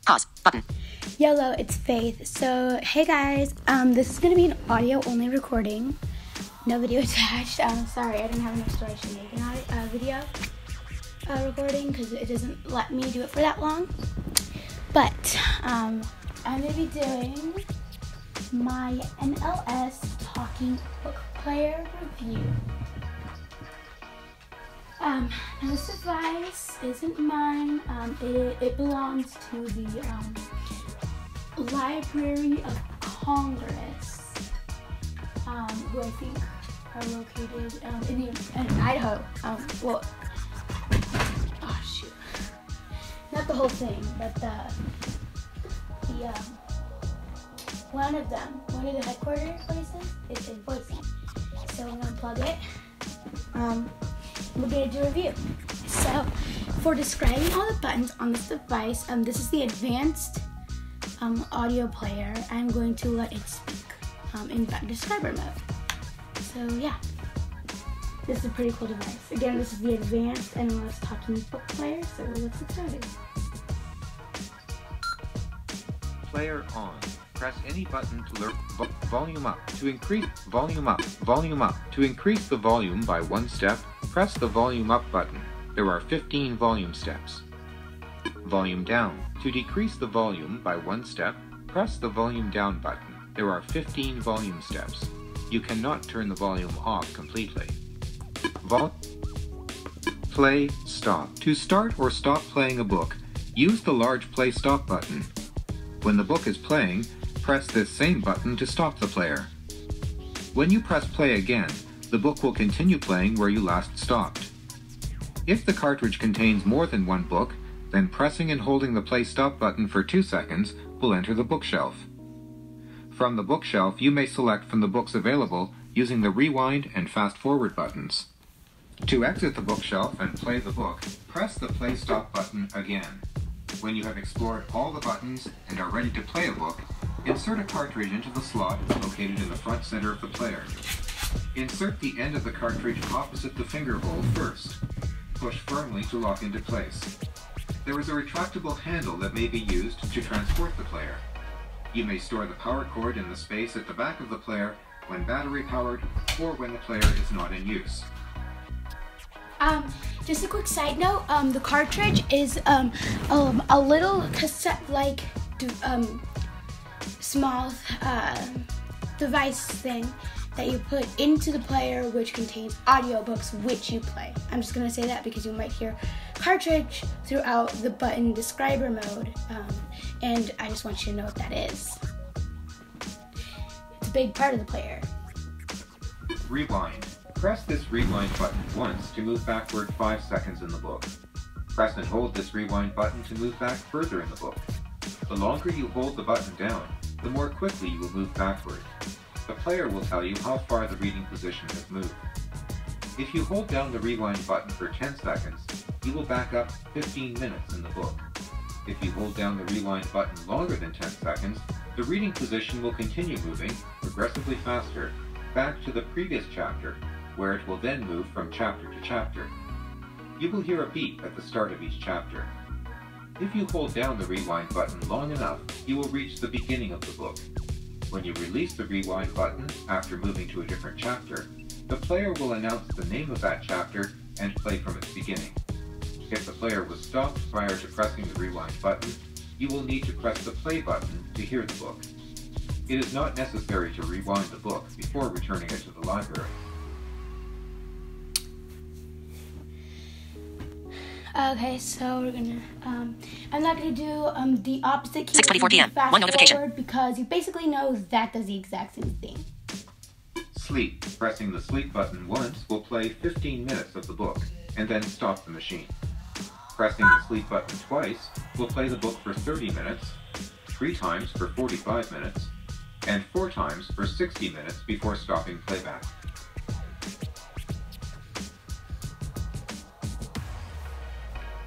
Pause. Button. YOLO, it's Faith. So, hey guys, this is going to be an audio-only recording. No video attached. Sorry, I didn't have enough storage to make an video recording because it doesn't let me do it for that long. But, I'm going to be doing my NLS talking book player review. Now this device isn't mine. It belongs to the Library of Congress, who I think are located in Idaho. Oh shoot, not the whole thing, but the one of the headquarters places is in Boise. So I'm gonna plug it. We're going to do a review. So, for describing all the buttons on this device, this is the advanced audio player. I'm going to let it speak in button describer mode. So, yeah. This is a pretty cool device. Again, this is the advanced NLS talking book player, so let's get started. Player on. Press any button to learn volume up. To increase volume up, volume up. To increase the volume by one step, press the volume up button. There are 15 volume steps. Volume down. To decrease the volume by one step, press the volume down button. There are 15 volume steps. You cannot turn the volume off completely. Play, stop. To start or stop playing a book, use the large play stop button. When the book is playing, press this same button to stop the player. When you press play again, the book will continue playing where you last stopped. If the cartridge contains more than one book, then pressing and holding the play stop button for 2 seconds will enter the bookshelf. From the bookshelf, you may select from the books available using the rewind and fast forward buttons. To exit the bookshelf and play the book, press the play stop button again. When you have explored all the buttons and are ready to play a book, insert a cartridge into the slot located in the front center of the player. Insert the end of the cartridge opposite the finger hole first. Push firmly to lock into place. There is a retractable handle that may be used to transport the player. You may store the power cord in the space at the back of the player when battery powered or when the player is not in use. Just a quick side note, the cartridge is a little cassette-like small device thing that you put into the player, which contains audiobooks which you play. I'm just going to say that because you might hear cartridge throughout the button describer mode, and I just want you to know what that is. It's a big part of the player. Rewind. Press this rewind button once to move backward 5 seconds in the book. Press and hold this rewind button to move back further in the book. The longer you hold the button down, the more quickly you will move backward. The player will tell you how far the reading position has moved. If you hold down the rewind button for 10 seconds, you will back up 15 minutes in the book. If you hold down the rewind button longer than 10 seconds, the reading position will continue moving progressively faster back to the previous chapter, where it will then move from chapter to chapter. You will hear a beep at the start of each chapter. If you hold down the rewind button long enough, you will reach the beginning of the book. When you release the rewind button after moving to a different chapter, the player will announce the name of that chapter and play from its beginning. If the player was stopped prior to pressing the rewind button, you will need to press the play button to hear the book. It is not necessary to rewind the book before returning it to the library. Okay, so we're gonna, I'm not gonna do, the opposite key. 6:24 p.m. One notification. Forward because you basically know that does the exact same thing. Sleep. Pressing the sleep button once will play 15 minutes of the book, and then stop the machine. Pressing the sleep button twice will play the book for 30 minutes, 3 times for 45 minutes, and 4 times for 60 minutes before stopping playback.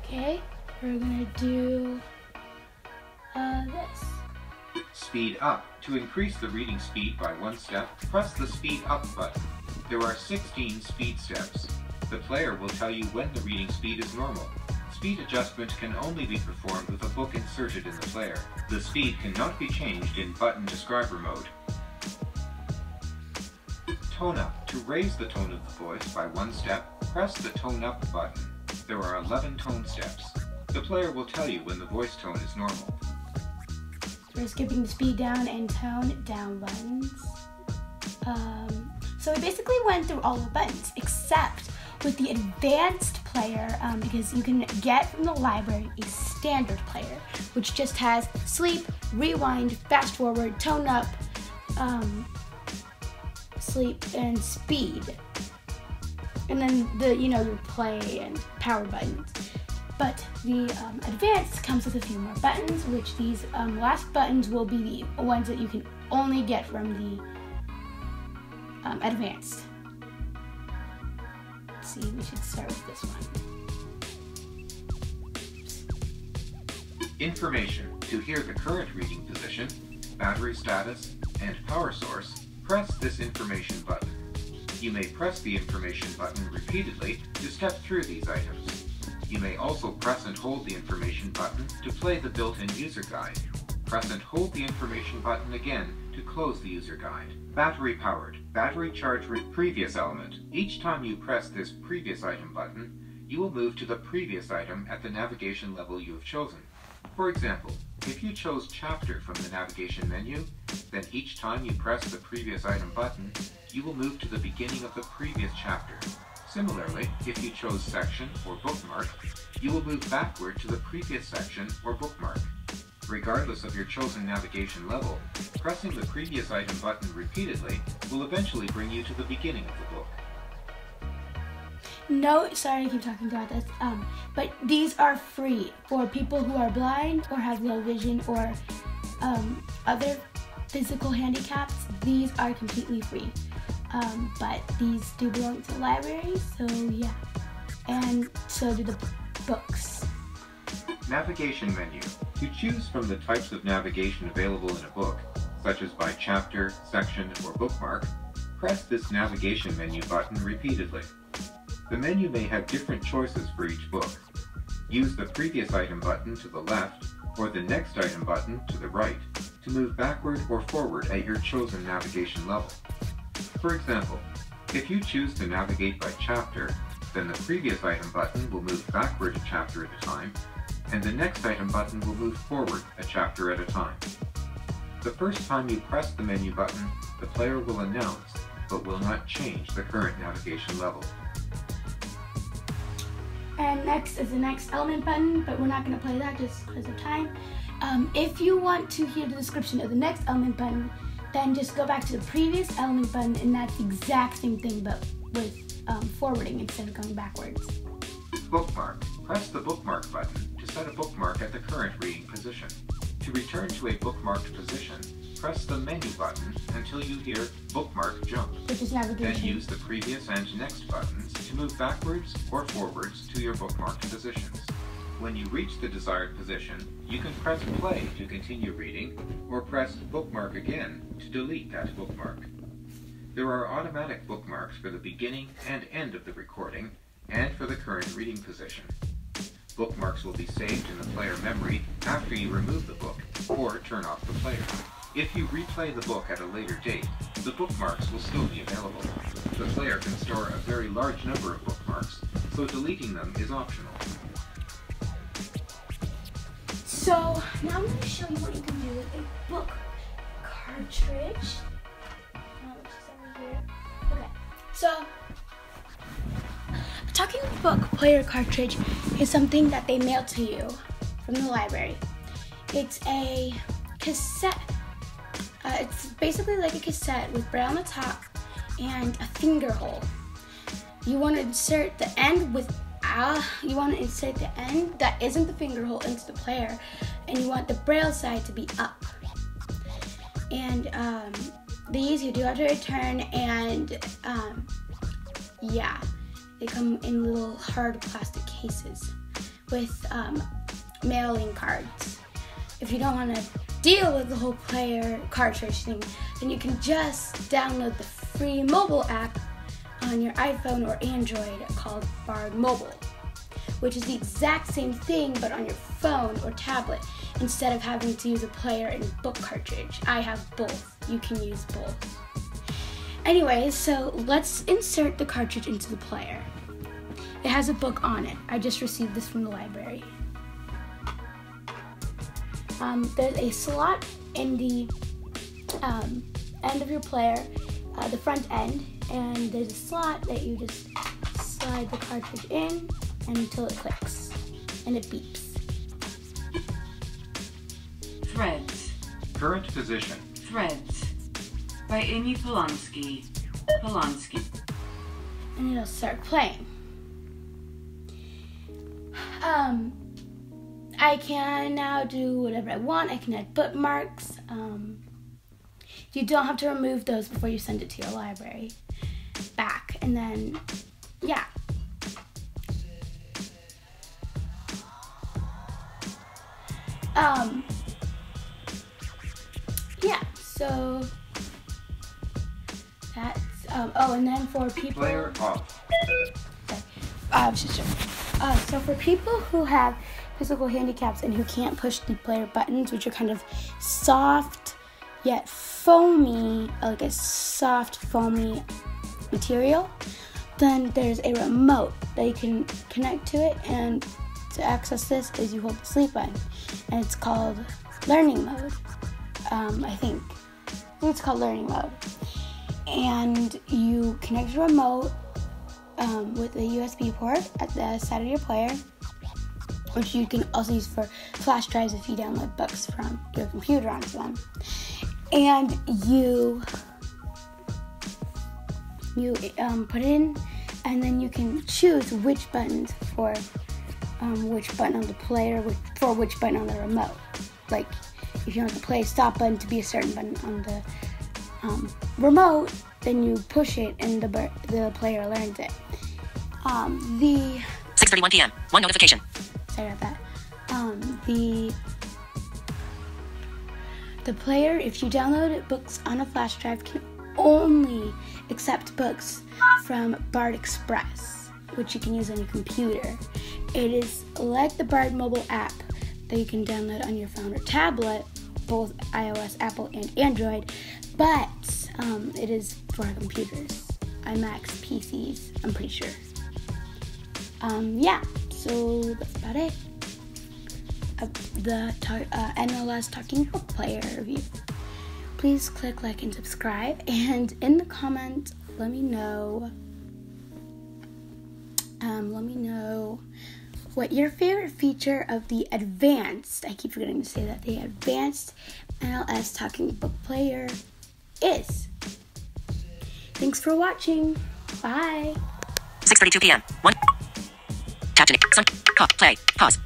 Okay, we're gonna do this. Speed up. To increase the reading speed by 1 step, press the speed up button. There are 16 speed steps. The player will tell you when the reading speed is normal. Speed adjustment can only be performed with a book inserted in the player. The speed cannot be changed in button describer mode. Tone up. To raise the tone of the voice by one step, press the Tone Up button. There are 11 tone steps. The player will tell you when the voice tone is normal. We're skipping the speed down and tone down buttons. So we basically went through all the buttons except with the advanced player, because you can get from the library a standard player, which just has sleep, rewind, fast forward, tone up, sleep, and speed. And then your play and power buttons. But the advanced comes with a few more buttons, which these last buttons will be the ones that you can only get from the advanced. Let's see, we should start with this one. Information. To hear the current reading position, battery status, and power source, press this information button. You may press the information button repeatedly to step through these items. You may also press and hold the information button to play the built-in user guide. Press and hold the information button again to close the user guide. Battery powered. Battery charge with previous element. Each time you press this previous item button, you will move to the previous item at the navigation level you have chosen. For example, if you chose chapter from the navigation menu, then each time you press the previous item button, you will move to the beginning of the previous chapter. Similarly, if you chose section or bookmark, you will move backward to the previous section or bookmark. Regardless of your chosen navigation level, pressing the previous item button repeatedly will eventually bring you to the beginning of the book. No, sorry I keep talking about this, but these are free for people who are blind or have low vision or other physical handicaps. These are completely free, but these do belong to the library, so yeah, and so do the books. Navigation menu. To choose from the types of navigation available in a book, such as by chapter, section, or bookmark, press this navigation menu button repeatedly. The menu may have different choices for each book. Use the previous item button to the left or the next item button to the right to move backward or forward at your chosen navigation level. For example, if you choose to navigate by chapter, then the previous item button will move backward a chapter at a time, and the next item button will move forward a chapter at a time. The first time you press the menu button, the player will announce, but will not change the current navigation level. And next is the next element button, but we're not going to play that just because of time. If you want to hear the description of the next element button, then just go back to the previous element button, and that's the exact same thing, but with forwarding instead of going backwards. Bookmark. Press the bookmark button to set a bookmark at the current reading position. To return to a bookmarked position, press the menu button until you hear Bookmark Jump. Which is navigation. Then use the previous and next buttons to move backwards or forwards to your bookmarked positions. When you reach the desired position, you can press play to continue reading, or press bookmark again to delete that bookmark. There are automatic bookmarks for the beginning and end of the recording, and for the current reading position. Bookmarks will be saved in the player memory after you remove the book, or turn off the player. If you replay the book at a later date, the bookmarks will still be available. The player can store a very large number of bookmarks, so deleting them is optional. So now I'm going to show you what you can do with a book cartridge. Which is over here. Okay, so a talking book player cartridge is something that they mail to you from the library. It's a cassette. It's basically like a cassette with braille on the top and a finger hole. You want to insert the end that isn't the finger hole into the player, and you want the braille side to be up. And these you do have to return, and yeah, they come in little hard plastic cases with mailing cards. If you don't want to deal with the whole player cartridge thing, then you can just download the free mobile app on your iPhone or Android called Bard Mobile, which is the exact same thing but on your phone or tablet instead of having to use a player and book cartridge. I have both. You can use both. Anyways, so let's insert the cartridge into the player. It has a book on it. I just received this from the library. There's a slot in the end of your player, the front end, and there's a slot that you just slide the cartridge in until it clicks and it beeps. Threads. Current position. Threads. By Amy Polanski. And it'll start playing. I can now do whatever I want. I can add bookmarks. You don't have to remove those before you send it to your library back. And then, yeah. Yeah, so that's, and then for people... Player off. So for people who have physical handicaps and who can't push the player buttons, which are kind of soft yet foamy, like a soft foamy material, then there's a remote that you can connect to it, and to access this is you hold the sleep button, and it's called learning mode. I think it's called learning mode, and you connect your remote with a USB port at the side of your player, which you can also use for flash drives if you download books from your computer onto them. And you put it in, and then you can choose which buttons for which button on the player, for which button on the remote. Like, if you want the play stop button to be a certain button on the remote, then you push it and the player learns it. 6:31 p.m. One notification. Sorry about that. The player, if you download books on a flash drive, can only accept books from Bard Express, which you can use on your computer. It is like the Bard mobile app that you can download on your phone or tablet, both iOS, Apple, and Android, but it is for computers, iMacs, PCs, I'm pretty sure. Yeah, so that's about it. The NLS Talking Book Player review. Please click like and subscribe, and in the comments, let me know what your favorite feature of the advanced, I keep forgetting to say that, the advanced NLS Talking Book Player is. Thanks for watching. Bye. 6:32 p.m. One. Tap to play. Pause.